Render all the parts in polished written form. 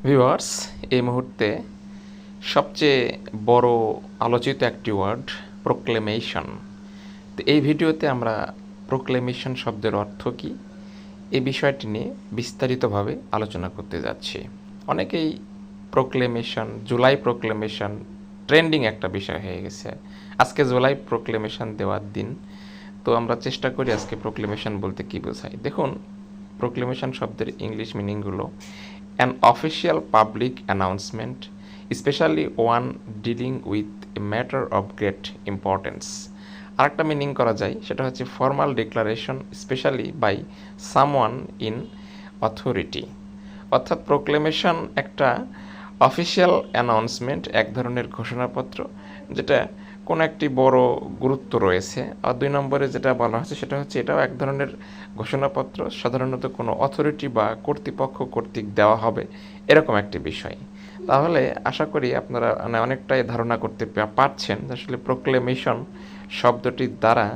Viewers, এই মুহূর্তে সবচেয়ে বড় আলোচিত একটি ওয়ার্ড প্রোক্লেমেশন। তো এই ভিডিওতে আমরা প্রোক্লেমেশন শব্দের অর্থ কী এই বিষয়টি নিয়ে বিস্তারিতভাবে আলোচনা করতে যাচ্ছি। অনেকেই প্রোক্লেমেশন, জুলাই প্রোক্লেমেশন ট্রেন্ডিং একটা বিষয় হয়ে গেছে। আজকে জুলাই প্রোক্লেমেশন দেওয়ার দিন। তো আমরা চেষ্টা করি আজকে প্রোক্লেমেশন বলতে কী বোঝায়। দেখুন, প্রোক্লেমেশন শব্দের English মিনিংগুলো: an official public announcement, especially one dealing with a matter of great importance. আরেকটা মিনিং করা যায়, সেটা হচ্ছে formal declaration specially by someone in authority. অর্থাৎ প্রোক্লেমেশন একটা অফিসিয়াল অ্যানাউন্সমেন্ট, এক ধরনের ঘোষণাপত্র যেটা কোনো একটি বড় গুরুত্ব রয়েছে। আর 2 নম্বরে যেটা বলা হচ্ছে সেটা হচ্ছে এটাও এক ধরনের ঘোষণাপত্র, সাধারণত কোনো অথরিটি বা কর্তৃপক্ষ কর্তৃক দেওয়া হবে, এরকম একটি বিষয়। তাহলে আশা করি আপনারা অনেকটাই ধারণা করতে পারছেন আসলে প্রোক্লেমেশন শব্দটির দ্বারা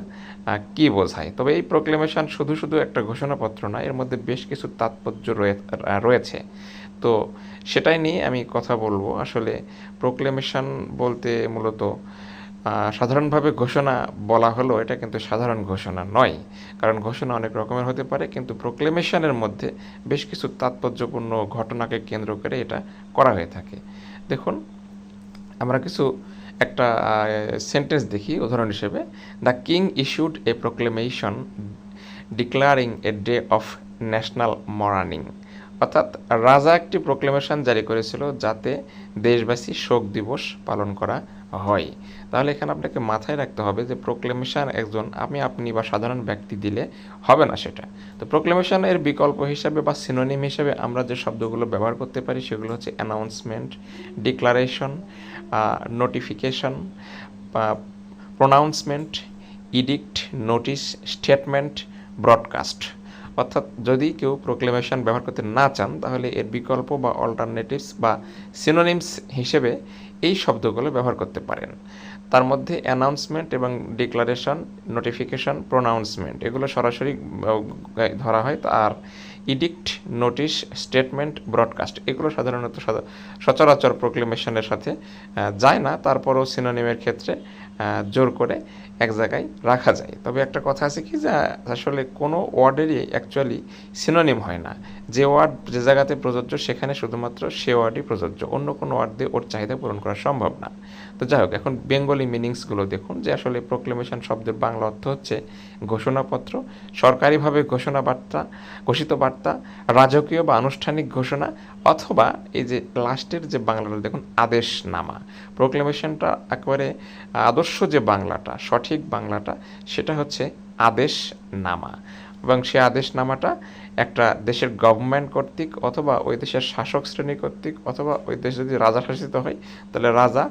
কী বোঝায়। তবে এই প্রোক্লেমেশন শুধু শুধু একটা ঘোষণাপত্র না, এর মধ্যে বেশ কিছু তাৎপর্য রয়েছে। তো সেটাই নিয়ে আমি কথা বলবো। আসলে প্রোক্লেমেশন বলতে মূলত সাধারণভাবে ঘোষণা বলা হলো, এটা কিন্তু সাধারণ ঘোষণা নয়। কারণ ঘোষণা অনেক রকমের হতে পারে, কিন্তু প্রোক্লেমেশনের মধ্যে বেশ কিছু তাৎপর্যপূর্ণ ঘটনাকে কেন্দ্র করে এটা করা হয়ে থাকে। দেখুন, আমরা একটা সেন্টেন্স দেখি উদাহরণ হিসেবে: the king issued a proclamation declaring a day of national morning. অর্থাৎ রাজা একটি প্রোক্লেমেশন জারি করেছিল যাতে দেশবাসী শোক দিবস পালন করা হয়। তাহলে এখানে আপনাকে মাথায় রাখতে হবে যে প্রোক্লেমেশন একজন আপনি বা সাধারণ ব্যক্তি দিলে হবে না সেটা। তো প্রোক্লেমেশনের বিকল্প হিসাবে বা সিনোনিম হিসাবে আমরা যে শব্দগুলো ব্যবহার করতে পারি সেগুলো হচ্ছে announcement, declaration, notification, pronouncement, edict, notice, statement, broadcast. অর্থাৎ যদি কেউ প্রোক্লেমেশন ব্যবহার করতে না চান তাহলে এর বিকল্প বা অল্টারনেটিভস বা সিনোনিমস হিসেবে এই শব্দগুলো ব্যবহার করতে পারেন। তার মধ্যে অ্যানাউন্সমেন্ট এবং ডিক্লারেশন, নোটিফিকেশন, প্রোনাউন্সমেন্ট এগুলো সরাসরি ধরা হয়। আর ইডিক্ট, নোটিশ, স্টেটমেন্ট, ব্রডকাস্ট এগুলো সাধারণত সচরাচর প্রোক্লেমেশনের সাথে যায় না, তারপরও সিনোনিমের ক্ষেত্রে জোর করে এক জায়গায় রাখা যায়। তবে একটা কথা আছে কি, যে আসলে কোনো ওয়ার্ডেরই অ্যাকচুয়ালি সিনোনিম হয় না। যে ওয়ার্ড যে জায়গাতে প্রযোজ্য সেখানে শুধুমাত্র সে ওয়ার্ডই প্রযোজ্য, অন্য কোনো ওয়ার্ড দিয়ে ওর চাহিদা পূরণ করা সম্ভব না। তো যাই হোক, এখন বেঙ্গলি মিনিংসগুলো দেখুন। যে আসলে প্রোক্লেমেশন শব্দের বাংলা অর্থ হচ্ছে ঘোষণাপত্র, সরকারিভাবে ঘোষিত বার্তা, রাজকীয় বা আনুষ্ঠানিক ঘোষণা, অথবা এই যে লাস্টের যে বাংলাটা দেখুন, আদেশনামা। প্রোক্লেমেশনটা একেবারে আদর্শ যে বাংলাটা, সঠিক বাংলাটা, সেটা হচ্ছে আদেশনামা। এবং সে আদেশনামাটা একটা দেশের গভর্নমেন্ট কর্তৃক অথবা ওই দেশের শাসক শ্রেণী কর্তৃক অথবা ওই দেশ যদি রাজা শাসিত হয় তাহলে রাজা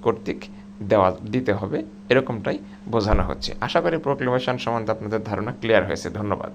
কর্তৃক দিতে হবে, এরকমটাই বোঝানো হচ্ছে। আশা করি প্রোক্লেমেশন সম্বন্ধে আপনাদের ধারণা ক্লিয়ার হয়েছে। ধন্যবাদ।